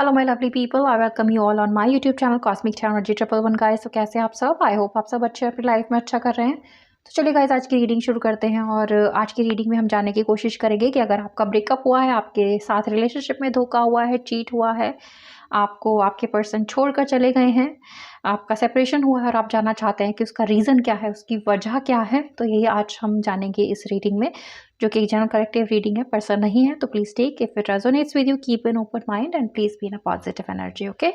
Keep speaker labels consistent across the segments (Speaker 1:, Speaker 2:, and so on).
Speaker 1: Hello my lovely people, I welcome you all on my YouTube channel cosmic energy 111 guys. तो कैसे हैं आप सब? आई होप आप सब अच्छे अपनी लाइफ में अच्छा कर रहे हैं। तो चलिए गाइस, आज की रीडिंग शुरू करते हैं। और आज की रीडिंग में हम जानने की कोशिश करेंगे कि अगर आपका ब्रेकअप हुआ है, आपके साथ रिलेशनशिप में धोखा हुआ है, चीट हुआ है, आपको आपके पर्सन छोड़कर चले गए हैं, आपका सेपरेशन हुआ है और आप जानना चाहते हैं कि उसका रीज़न क्या है, उसकी वजह क्या है, तो यही आज हम जानेंगे इस रीडिंग में, जो कि एक जनरल कलेक्टिव रीडिंग है, पर्सन नहीं है। तो please take if it resonates with you, keep an open mind and please be in a positive energy. Okay,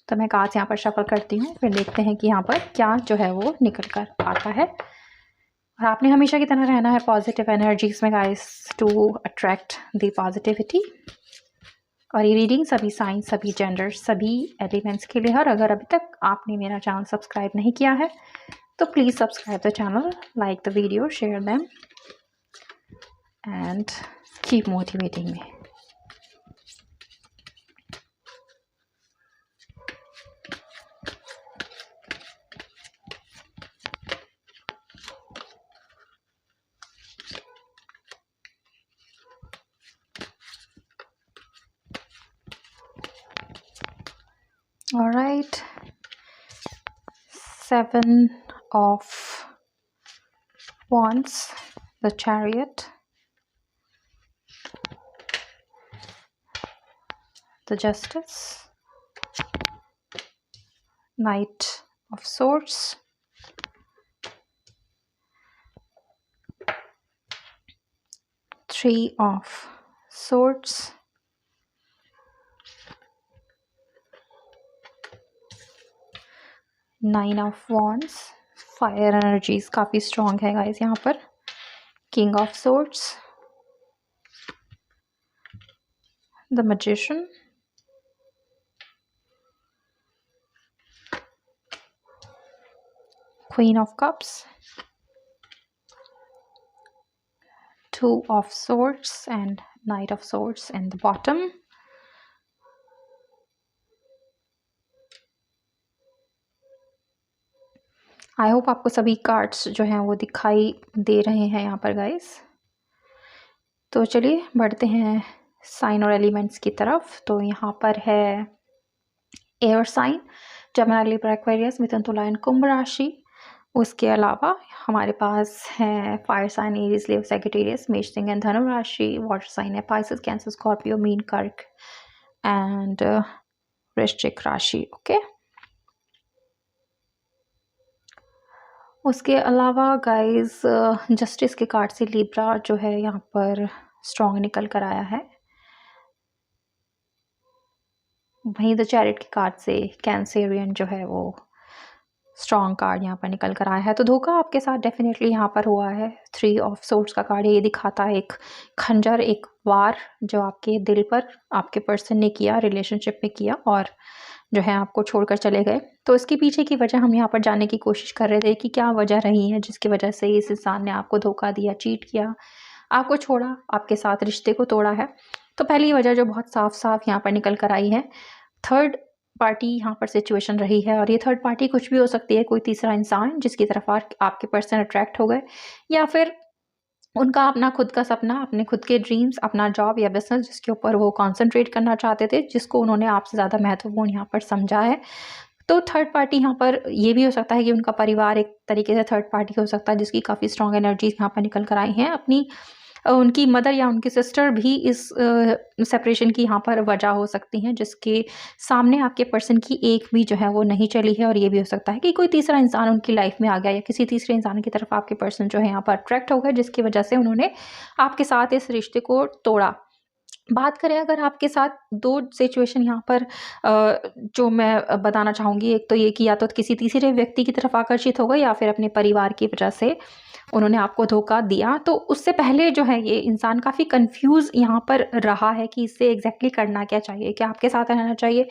Speaker 1: तो मैं कार्ड्स यहाँ पर शफल करती हूँ, फिर देखते हैं कि यहाँ पर क्या जो है वो निकल कर आता है। और आपने हमेशा की तरह रहना है पॉजिटिव एनर्जीज में guys, to attract the positivity. और ये रीडिंग सभी साइंस, सभी जेंडर, सभी एलिमेंट्स के लिए है। और अगर अभी तक आपने मेरा चैनल सब्सक्राइब नहीं किया है तो please subscribe the channel, like the video, share them and keep motivating me. All right, 7 of Wands, the Chariot, the Justice, Knight of Swords, Three of Swords, Nine of Wands. Fire energies काफ़ी strong है guys यहाँ पर। King of Swords, the Magician, Queen of Cups, Two of Swords and Knight of Swords in the bottom. I hope आपको सभी cards जो हैं वो दिखाई दे रहे हैं यहाँ पर गाइस। तो चलिए बढ़ते हैं साइन और एलिमेंट्स की तरफ। तो यहाँ पर है एयर साइन, जमिनी, लिब्रा, एक्वेरियस, मिथुन, तुला एंड कुंभ राशि। उसके अलावा हमारे पास है फायर साइन, एरीज, लियो, सैजिटेरियस, मेष, सिंह एंड धनु राशि। वाटर साइन है पाइसेस, कैंसर, स्कॉर्पियो, मीन, कर्क एंड वृश्चिक राशि। ओके, उसके अलावा गाइस जस्टिस के कार्ड से लिब्रा जो है यहाँ पर स्ट्रॉन्ग निकल कर आया है। वहीं द चैरिट के कार्ड से कैंसेरियन जो है वो स्ट्रॉन्ग कार्ड यहाँ पर निकल कर आया है। तो धोखा आपके साथ डेफिनेटली यहाँ पर हुआ है। 3 ऑफ सोर्ड्स का कार्ड ये दिखाता है एक खंजर, एक वार जो आपके दिल पर आपके पर्सन ने किया, रिलेशनशिप में किया और जो है आपको छोड़कर चले गए। तो इसके पीछे की वजह हम यहाँ पर जानने की कोशिश कर रहे थे कि क्या वजह रही है जिसकी वजह से इस इंसान ने आपको धोखा दिया, चीट किया, आपको छोड़ा, आपके साथ रिश्ते को तोड़ा है। तो पहली वजह जो बहुत साफ साफ यहाँ पर निकल कर आई है, थर्ड पार्टी यहाँ पर सिचुएशन रही है। और ये थर्ड पार्टी कुछ भी हो सकती है, कोई तीसरा इंसान जिसकी तरफ आपके पर्सन अट्रैक्ट हो गए, या फिर उनका अपना खुद का सपना, अपने खुद के ड्रीम्स, अपना जॉब या बिजनेस जिसके ऊपर वो कंसंट्रेट करना चाहते थे, जिसको उन्होंने आपसे ज़्यादा महत्वपूर्ण यहाँ पर समझा है। तो थर्ड पार्टी यहाँ पर ये भी हो सकता है कि उनका परिवार एक तरीके से थर्ड पार्टी हो सकता है, जिसकी काफ़ी स्ट्रॉन्ग एनर्जीज यहाँ पर निकल कर आई हैं। अपनी उनकी मदर या उनकी सिस्टर भी इस सेपरेशन की यहाँ पर वजह हो सकती हैं, जिसके सामने आपके पर्सन की एक भी जो है वो नहीं चली है। और ये भी हो सकता है कि कोई तीसरा इंसान उनकी लाइफ में आ गया या किसी तीसरे इंसान की तरफ आपके पर्सन जो है यहाँ पर अट्रैक्ट हो गए, जिसकी वजह से उन्होंने आपके साथ इस रिश्ते को तोड़ा। बात करें अगर आपके साथ, दो सिचुएशन यहाँ पर जो मैं बताना चाहूँगी, एक तो ये कि या तो किसी तीसरे व्यक्ति की तरफ आकर्षित हो गए या फिर अपने परिवार की वजह से उन्होंने आपको धोखा दिया। तो उससे पहले जो है ये इंसान काफ़ी कंफ्यूज यहाँ पर रहा है कि इससे एग्जैक्टली करना क्या चाहिए, क्या आपके साथ रहना चाहिए,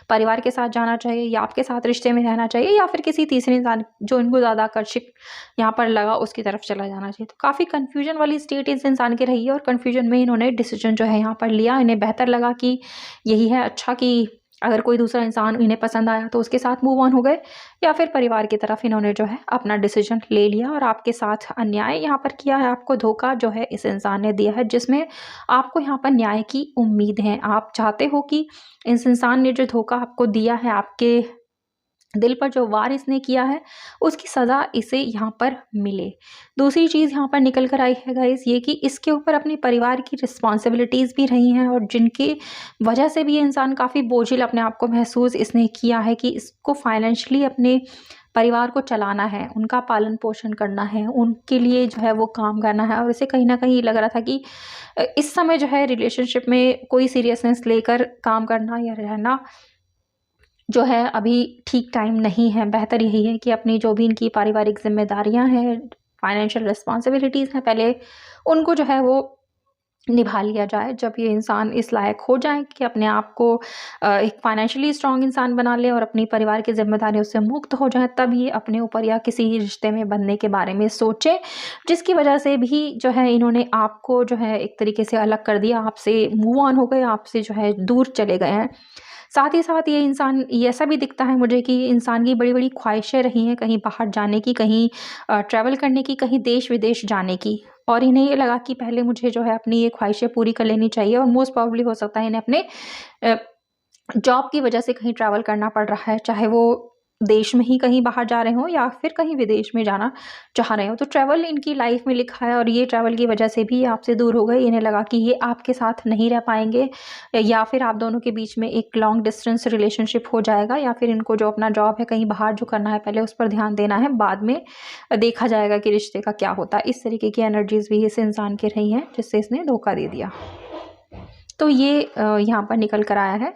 Speaker 1: परिवार के साथ जाना चाहिए, या आपके साथ रिश्ते में रहना चाहिए, या फिर किसी तीसरे इंसान जो इनको ज़्यादा आकर्षित यहाँ पर लगा उसकी तरफ चला जाना चाहिए। तो काफ़ी कन्फ्यूजन वाली स्टेट इस इंसान की रही है और कन्फ्यूजन में इन्होंने डिसीजन जो है यहाँ पर लिया। इन्हें बेहतर लगा कि यही है अच्छा कि अगर कोई दूसरा इंसान इन्हें पसंद आया तो उसके साथ मूव ऑन हो गए, या फिर परिवार की तरफ इन्होंने जो है अपना डिसीजन ले लिया और आपके साथ अन्याय यहाँ पर किया है, आपको धोखा जो है इस इंसान ने दिया है, जिसमें आपको यहाँ पर न्याय की उम्मीद है। आप चाहते हो कि इस इंसान ने जो धोखा आपको दिया है, आपके दिल पर जो वार इसने किया है, उसकी सज़ा इसे यहाँ पर मिले। दूसरी चीज़ यहाँ पर निकल कर आई है गाइस ये कि इसके ऊपर अपने परिवार की रिस्पॉन्सिबिलिटीज़ भी रही हैं, और जिनकी वजह से भी ये इंसान काफ़ी बोझिल अपने आप को महसूस इसने किया है कि इसको फाइनेंशियली अपने परिवार को चलाना है, उनका पालन-पोषण करना है, उनके लिए जो है वो काम करना है, और इसे कहीं न कहीं लग रहा था कि इस समय जो है रिलेशनशिप में कोई सीरियसनेस लेकर काम करना या रहना जो है अभी ठीक टाइम नहीं है। बेहतर यही है कि अपनी जो भी इनकी पारिवारिक ज़िम्मेदारियाँ हैं, फाइनेंशियल रिस्पॉन्सिबिलिटीज़ हैं, पहले उनको जो है वो निभा लिया जाए। जब ये इंसान इस लायक हो जाए कि अपने आप को एक फाइनेंशियली स्ट्रॉन्ग इंसान बना ले और अपनी परिवार की ज़िम्मेदारियों से मुक्त हो जाए, तब ये अपने ऊपर या किसी रिश्ते में बंधने के बारे में सोचें, जिसकी वजह से भी जो है इन्होंने आपको जो है एक तरीके से अलग कर दिया, आपसे मूव ऑन हो गए, आपसे जो है दूर चले गए हैं। साथ ही साथ ये इंसान, ये ऐसा भी दिखता है मुझे कि इंसान की बड़ी-बड़ी ख्वाहिशें रही हैं कहीं बाहर जाने की, कहीं ट्रैवल करने की, कहीं देश-विदेश जाने की, और इन्हें ये लगा कि पहले मुझे जो है अपनी ये ख्वाहिशें पूरी कर लेनी चाहिए, और मोस्ट प्रोबेबली हो सकता है इन्हें अपने अ, जॉब की वजह से कहीं ट्रैवल करना पड़ रहा है, चाहे वो देश में ही कहीं बाहर जा रहे हों या फिर कहीं विदेश में जाना चाह रहे हों। तो ट्रैवल इनकी लाइफ में लिखा है, और ये ट्रैवल की वजह से भी आपसे दूर हो गए। इन्हें लगा कि ये आपके साथ नहीं रह पाएँगे, या फिर आप दोनों के बीच में एक लॉन्ग डिस्टेंस रिलेशनशिप हो जाएगा, या फिर इनको जो अपना जॉब है कहीं बाहर जो करना है पहले उस पर ध्यान देना है, बाद में देखा जाएगा कि रिश्ते का क्या होता है। इस तरीके की एनर्जीज़ भी इस इंसान की रही हैं, जिससे इसने धोखा दे दिया। तो ये यहाँ पर निकल कर आया है।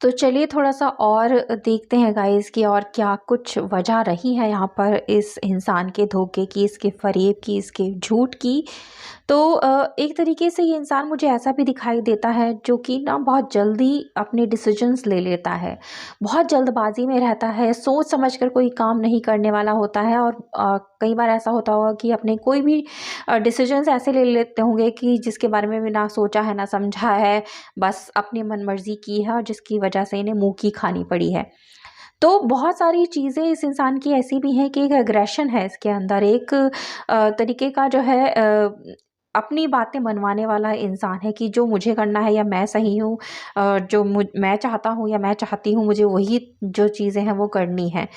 Speaker 1: तो चलिए थोड़ा-सा और देखते हैं गाइज़ कि और क्या कुछ वजह रही है यहाँ पर इस इंसान के धोखे की, इसके फ़रेब की, इसके झूठ की। तो एक तरीके से ये इंसान मुझे ऐसा भी दिखाई देता है जो कि ना बहुत जल्दी अपने डिसीजंस ले लेता है, बहुत जल्दबाजी में रहता है, सोच समझ कर कोई काम नहीं करने वाला होता है, और कई बार ऐसा होता होगा कि अपने कोई भी डिसीजंस ऐसे ले लेते होंगे कि जिसके बारे में भी ना सोचा है ना समझा है, बस अपनी मनमर्जी की है, और जिसकी वजह से इन्हें मुँह की खानी पड़ी है। तो बहुत सारी चीज़ें इस इंसान की ऐसी भी हैं कि एक एग्रेशन है इसके अंदर, एक तरीके का जो है अपनी बातें मनवाने वाला इंसान है कि जो मुझे करना है या मैं सही हूँ, जो मैं चाहता हूँ या मैं चाहती हूँ, मुझे वही जो चीज़ें हैं वो करनी है।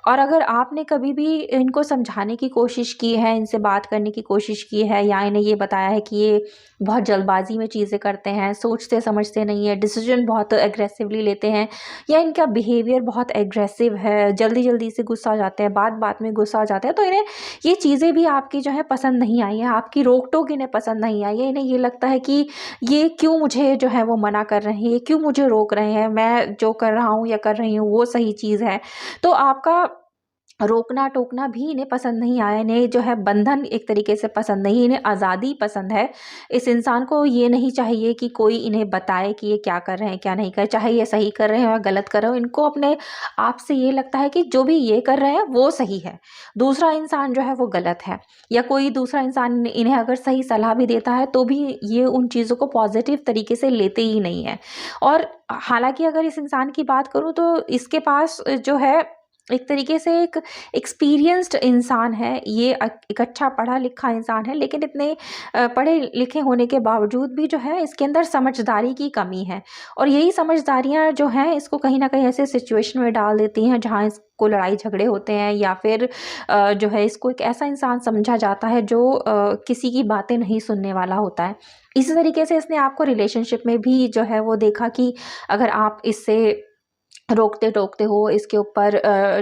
Speaker 1: और अगर आपने कभी भी इनको समझाने की कोशिश की है, इनसे बात करने की कोशिश की है, या इन्हें ये बताया है कि ये बहुत जल्दबाजी में चीज़ें करते हैं, सोचते समझते नहीं है, डिसीजन बहुत एग्रेसिवली लेते हैं, या इनका बिहेवियर बहुत एग्रेसिव है, जल्दी-जल्दी से गुस्सा आ जाते हैं, बात-बात में गुस्सा आ जाते हैं, तो इन्हें ये चीज़ें भी आपकी जो है पसंद नहीं आई है, आपकी रोक-टोक इन्हें पसंद नहीं आई है। इन्हें ये लगता है कि ये क्यों मुझे जो है वो मना कर रहे हैं, ये क्यों मुझे रोक रहे हैं, मैं जो कर रहा हूँ या कर रही हूँ वो सही चीज़ है। तो आपका रोकना-टोकना भी इन्हें पसंद नहीं आया, इन्हें जो है बंधन एक तरीके से पसंद नहीं, इन्हें आज़ादी पसंद है। इस इंसान को ये नहीं चाहिए कि कोई इन्हें बताए कि ये क्या कर रहे हैं, क्या नहीं कर रहे, चाहे ये सही कर रहे हैं या गलत कर रहे हो, इनको अपने आप से ये लगता है कि जो भी ये कर रहे हैं वो सही है, दूसरा इंसान जो है वो गलत है, या कोई दूसरा इंसान इन्हें अगर सही सलाह भी देता है तो भी ये उन चीज़ों को पॉज़िटिव तरीके से लेते ही नहीं हैं। और हालाँकि अगर इस इंसान की बात करूँ तो इसके पास जो है एक तरीके से एक एक्सपीरियंस्ड इंसान है, ये एक अच्छा पढ़ा-लिखा इंसान है, लेकिन इतने पढ़े-लिखे होने के बावजूद भी जो है इसके अंदर समझदारी की कमी है, और यही समझदारियाँ जो हैं इसको कहीं न कहीं ऐसे सिचुएशन में डाल देती हैं जहाँ इसको लड़ाई-झगड़े होते हैं, या फिर जो है इसको एक ऐसा इंसान समझा जाता है जो किसी की बातें नहीं सुनने वाला होता है। इसी तरीके से इसने आपको रिलेशनशिप में भी जो है वो देखा कि अगर आप इससे रोकते-टोकते हो, इसके ऊपर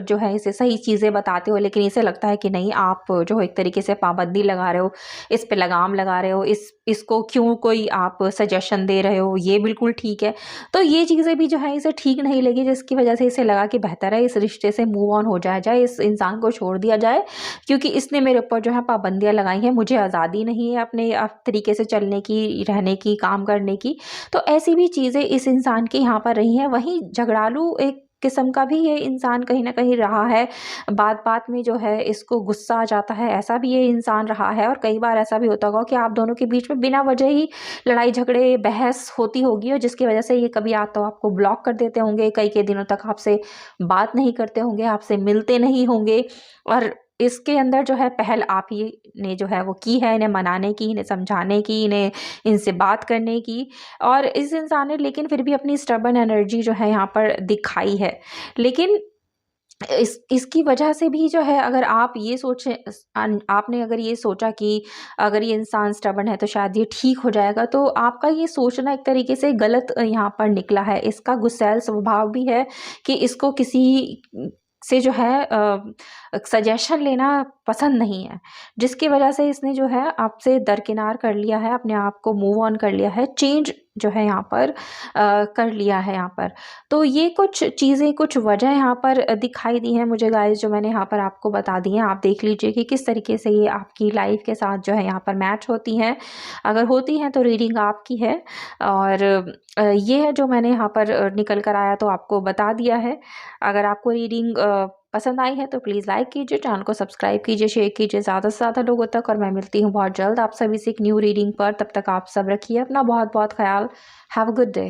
Speaker 1: जो है इसे सही चीज़ें बताते हो, लेकिन इसे लगता है कि नहीं, आप जो है एक तरीके से पाबंदी लगा रहे हो, इस पे लगाम लगा रहे हो, इसको क्यों कोई आप सजेशन दे रहे हो, ये बिल्कुल ठीक है। तो ये चीज़ें भी जो है इसे ठीक नहीं लगी, जिसकी वजह से इसे लगा कि बेहतर है इस रिश्ते से मूव ऑन हो जाया जाए, इस इंसान को छोड़ दिया जाए, क्योंकि इसने मेरे ऊपर जो है पाबंदियाँ लगाई हैं, मुझे आज़ादी नहीं है अपने तरीके से चलने की, रहने की, काम करने की। तो ऐसी भी चीज़ें इस इंसान की यहाँ पर रही हैं। वहीं झगड़ालू एक किस्म का भी ये इंसान कहीं न कहीं रहा है। बात-बात में जो है इसको गुस्सा आ जाता है, ऐसा भी ये इंसान रहा है। और कई बार ऐसा भी होता होगा कि आप दोनों के बीच में बिना वजह ही लड़ाई झगड़े, बहस होती होगी और जिसकी वजह से ये कभी या तो आपको ब्लॉक कर देते होंगे, कई दिनों तक आपसे बात नहीं करते होंगे, आपसे मिलते नहीं होंगे। और इसके अंदर जो है पहल आप ही ने जो है वो की है, इन्हें मनाने की, इन्हें समझाने की, इन्हें इनसे बात करने की। और इस इंसान ने लेकिन फिर भी अपनी स्टबर्न एनर्जी जो है यहाँ पर दिखाई है। लेकिन इसकी वजह से भी जो है, अगर आप ये सोचें, आपने अगर ये सोचा कि अगर ये इंसान स्टबर्न है तो शायद ये ठीक हो जाएगा, तो आपका ये सोचना एक तरीके से गलत यहाँ पर निकला है। इसका गुस्सैल स्वभाव भी है कि इसको किसी से जो है सजेशन लेना पसंद नहीं है, जिसकी वजह से इसने जो है आपसे दरकिनार कर लिया है, अपने आप को मूव ऑन कर लिया है, चेंज जो है यहाँ पर कर लिया है यहाँ पर। तो ये कुछ चीज़ें, कुछ वजह यहाँ पर दिखाई दी हैं मुझे गाइस, जो मैंने यहाँ पर आपको बता दी हैं। आप देख लीजिए कि किस तरीके से ये आपकी लाइफ के साथ जो है यहाँ पर मैच होती हैं। अगर होती हैं तो रीडिंग आपकी है। और ये है जो मैंने यहाँ पर निकल कर आया तो आपको बता दिया है। अगर आपको रीडिंग पसंद आई है तो प्लीज़ लाइक कीजिए, चैनल को सब्सक्राइब कीजिए, शेयर कीजिए ज़्यादा से ज़्यादा लोगों तक। और मैं मिलती हूँ बहुत जल्द आप सभी से एक न्यू रीडिंग पर। तब तक आप सब रखिए अपना बहुत बहुत ख्याल। Have a good day.